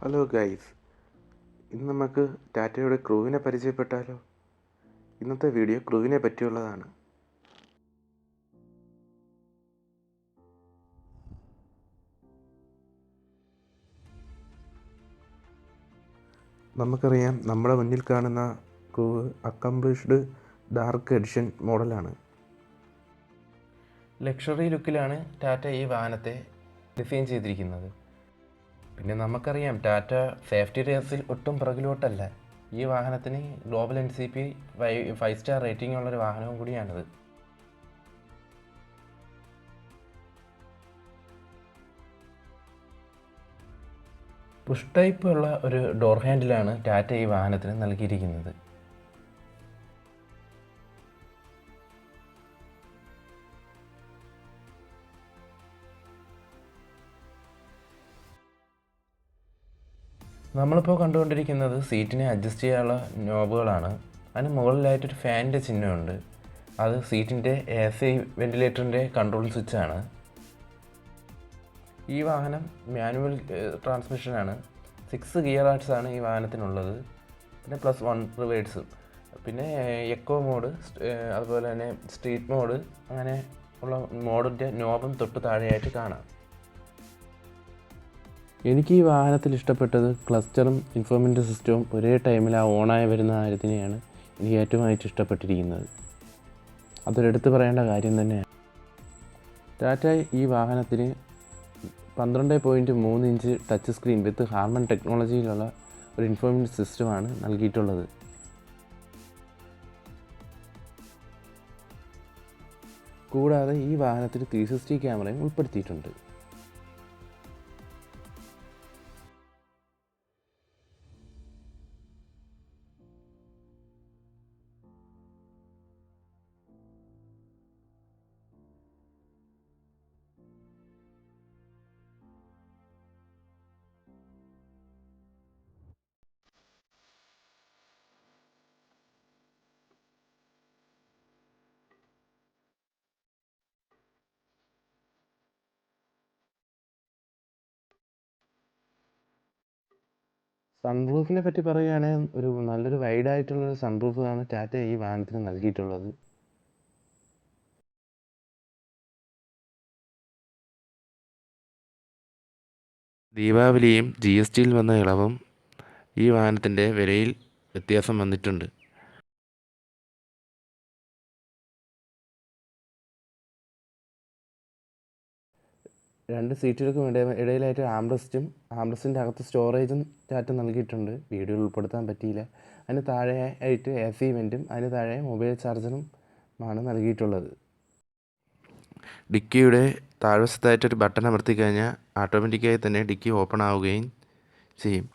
Hello guys, ഇന്ന് നമുക്ക് ടാറ്റയുടെ ക്രൂവിനെ പരിചയപ്പെട്ടാലോ? ഇന്നത്തെ വീഡിയോ ക്രൂവിനെ പറ്റിയുള്ളതാണ്. നമുക്കറിയാം, നമ്മുടെ മുന്നിൽ കാണുന്ന ക്രൂവ് അക്കംപ്ലിഷ്ഡ് ഡാർക്ക് എഡിഷൻ മോഡലാണ്. ലക്ഷറി ലുക്കിലാണ് ടാറ്റ ഈ വാഹനത്തെ ഡിസൈൻ ചെയ്തിരിക്കുന്നത്. പിന്നെ നമുക്കറിയാം, ടാറ്റ സേഫ്റ്റി റേസിൽ ഒട്ടും പുറകിലോട്ടല്ല. ഈ വാഹനത്തിന് ഗ്ലോബൽ NCP 5 സ്റ്റാർ റേറ്റിംഗ് ഉള്ളൊരു വാഹനവും കൂടിയാണിത്. പുഷ് ടൈപ്പ് ഉള്ള ഒരു ഡോർ ഹാൻഡിലാണ് ടാറ്റ ഈ വാഹനത്തിന് നൽകിയിരിക്കുന്നത്. നമ്മളിപ്പോൾ കണ്ടുകൊണ്ടിരിക്കുന്നത് സീറ്റിനെ അഡ്ജസ്റ്റ് ചെയ്യാനുള്ള നോബുകളാണ്. അതിന് മുകളിലായിട്ടൊരു ഫാനിൻ്റെ ചിഹ്നമുണ്ട്. അത് സീറ്റിൻ്റെ AC വെൻറ്റിലേറ്ററിൻ്റെ കൺട്രോൾ സ്വിച്ചാണ്. ഈ വാഹനം മാനുവൽ ട്രാൻസ്മിഷനാണ്. 6 ഗിയർ ആർട്സാണ് ഈ വാഹനത്തിനുള്ളത്. പിന്നെ +1 റിവേഴ്സും. പിന്നെ എക്കോ മോഡ്, അതുപോലെ തന്നെ സ്ട്രീറ്റ് മോഡ്, അങ്ങനെ ഉള്ള മോഡിൻ്റെ നോബും തൊട്ട് താഴെയായിട്ട് കാണാം. എനിക്ക് ഈ വാഹനത്തിൽ ഇഷ്ടപ്പെട്ടത് ക്ലസ്റ്ററും ഇൻഫോർമെൻ്റ് സിസ്റ്റവും ഒരേ ടൈമിൽ ഓണായി വരുന്ന കാര്യത്തിനെയാണ് എനിക്ക് ഏറ്റവുമായിട്ട് ഇഷ്ടപ്പെട്ടിരിക്കുന്നത്. അതൊരെടുത്ത് പറയേണ്ട കാര്യം തന്നെയാണ്. ടാറ്റ ഈ വാഹനത്തിന് 12.3 inch touch screen with Harman ടെക്നോളജിയിലുള്ള ഒരു ഇൻഫോർമെൻ്റ് സിസ്റ്റമാണ് നൽകിയിട്ടുള്ളത്. കൂടാതെ ഈ വാഹനത്തിൽ 360 ക്യാമറയും ഉൾപ്പെടുത്തിയിട്ടുണ്ട്. സൺറൂഫിനെ പറ്റി പറയുകയാണെങ്കിൽ നല്ലൊരു വൈഡായിട്ടുള്ളൊരു സൺറൂഫാണ് ടാറ്റ ഈ വാഹനത്തിന് നൽകിയിട്ടുള്ളത്. ദീപാവലിയും GSTയിൽ വന്ന ഇളവും ഈ വാഹനത്തിൻ്റെ വിലയിൽ വ്യത്യാസം വന്നിട്ടുണ്ട്. രണ്ട് സീറ്റുകൾക്കും ഇടയിലായിട്ട് ആംബ്രസ്റ്റിൻ്റെ അകത്ത് സ്റ്റോറേജും ടാറ്റ നൽകിയിട്ടുണ്ട്. വീഡിയോയിൽ ഉൾപ്പെടുത്താൻ പറ്റിയില്ല. അതിന് താഴെ ആയിട്ട് AC വെൻറ്റും അതിന് താഴെ മൊബൈൽ ചാർജറും ആണ് നൽകിയിട്ടുള്ളത്. ഡിക്കിയുടെ താഴ്വശത്തായിട്ടൊരു ബട്ടൺ അമർത്തി കഴിഞ്ഞാൽ ഓട്ടോമാറ്റിക്കായി തന്നെ ഡിക്കി ഓപ്പൺ ആവുകയും ചെയ്യും.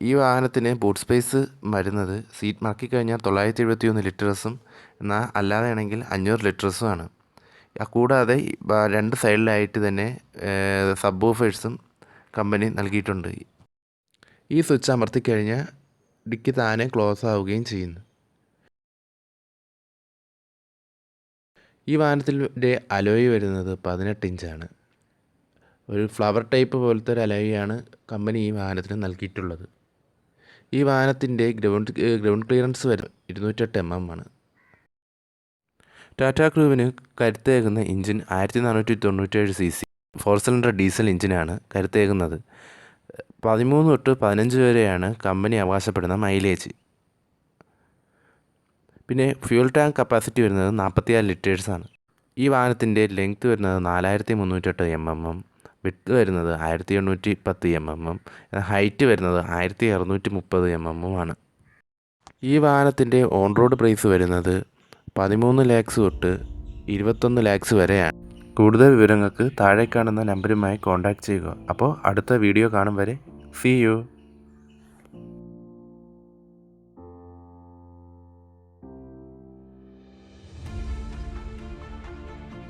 ഈ വാഹനത്തിന് ബൂട്ട് സ്പേസ് വരുന്നത് സീറ്റ് മടക്കിക്കഴിഞ്ഞാൽ 971 ലിറ്റേഴ്സും എന്നാൽ അല്ലാതെയാണെങ്കിൽ 500 ലിറ്റേഴ്സുമാണ്. കൂടാതെ 2 സൈഡിലായിട്ട് തന്നെ സബ് വൂഫേഴ്സും കമ്പനി നൽകിയിട്ടുണ്ട്. ഈ സ്വിച്ച് അമർത്തിക്കഴിഞ്ഞാൽ ഡിക്കി താനെ ക്ലോസ് ആവുകയും ചെയ്യുന്നു. ഈ വാഹനത്തിൻ്റെ അലോയ് വരുന്നത് 18 ഇഞ്ചാണ്. ഒരു ഫ്ലവർ ടൈപ്പ് പോലത്തെ ഒരു അലോയാണ് കമ്പനി ഈ വാഹനത്തിന് നൽകിയിട്ടുള്ളത്. ഈ വാഹനത്തിൻ്റെ ഗ്രൗണ്ട് ക്ലിയറൻസ് വരുന്നത് 208 mm ആണ്. ടാറ്റ ക്രൂവിന് കരുത്തേകുന്ന എഞ്ചിൻ 1497 cc 4 സിലിണ്ടർ ഡീസൽ എഞ്ചിനാണ് കരുത്തേകുന്നത്. 13 തൊട്ട് 15 വരെയാണ് കമ്പനി അവകാശപ്പെടുന്ന മൈലേജ്. പിന്നെ ഫ്യൂൽ ടാങ്ക് കപ്പാസിറ്റി വരുന്നത് 44 ലിറ്റേഴ്സാണ്. ഈ വാഹനത്തിൻ്റെ ലെങ്ത്ത് വരുന്നത് 4308 mm, വിഡ്ത്ത് വരുന്നത് 1810 mm, ഹൈറ്റ് വരുന്നത് 1630 mm ആണ്. ഈ വാഹനത്തിൻ്റെ ഓൺ റോഡ് പ്രൈസ് വരുന്നത് 13 lakhs തൊട്ട് 21 lakhs വരെയാണ്. കൂടുതൽ വിവരങ്ങൾക്ക് താഴെ കാണുന്ന നമ്പറുമായി കോൺടാക്റ്റ് ചെയ്യുക. അപ്പോൾ അടുത്ത വീഡിയോ കാണും വരെ, see you.